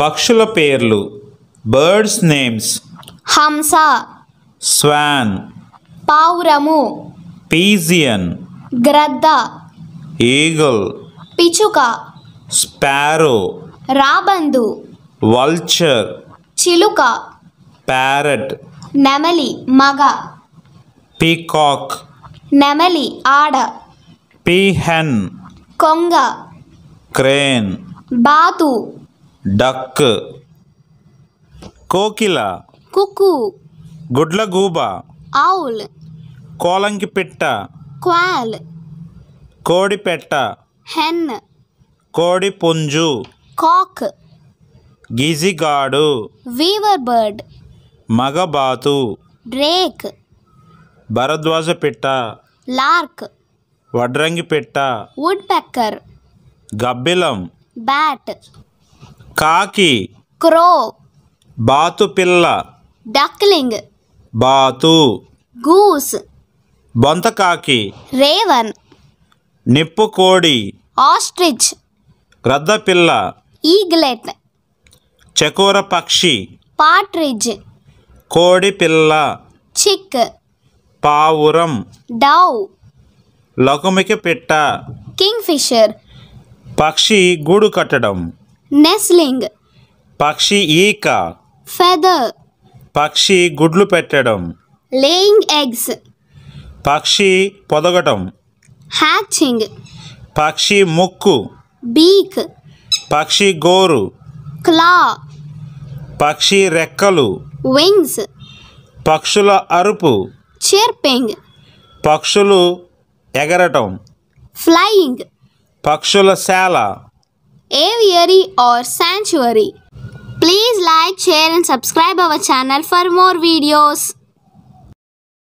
పక్షుల పేర్లు. Birds names: హంస, స్వాన్, పావురము, పీజియన్, గ్రద్ద, ఈగల్, పిచుక, స్పారో, రాబందు, వల్చర్, చిలుక, ప్యారెట్, నెమలి మగ, పీకాక్, నెమలి ఆడ, పీహెన్, కొంగ, క్రేన్, బాతు, డక్, కోకిల, కుక్కు, గుడ్లగూబ, ఔల్, కోలంకి పిట్ట, క్వాల్, కోడిపెట్ట, హెన్, కోడి పుంజు, కాక్, గిజిగాడు, వీవర్ బర్డ్, మగబాతు, డ్రేక్, భరద్వాజ పిట్ట, లార్క్, వడ్రంగి పిట్ట, వుడ్ పెక్కర్, గబ్బిలం, బ్యాట్, కాకి, క్రో, బాతు పిల్ల, డక్లింగ్, బాతు, గూస్, బొంతకాకి, రేవన్, నిప్పు కోడి, ఆస్ట్రిచ్, రద్దపిల్ల, ఈగ్లెట్, చకోర పక్షి, పాట్రిడ్జ్, కోడి పిల్ల, చిక్, పావురం, డౌ, లకుమికి పిట్ట, కింగ్ఫిషర్, పక్షి గూడు కట్టడం, నెస్లింగ్, పక్షి ఈక, ఫెదర్, పక్షి గుడ్లు పెట్టడం, లేయింగ్ ఎగ్స్, పక్షి పొదగటం, హ్యాచింగ్, పక్షి ముక్కు, బీక్, పక్షి గోరు, క్లా, పక్షి రెక్కలు, వింగ్స్, పక్షుల అరుపు, చిర్పింగ్, పక్షులు ఎగరటం, ఫ్లయింగ్, పక్షుల శాల, aviary or sanctuary. Please like, share and subscribe our channel for more videos.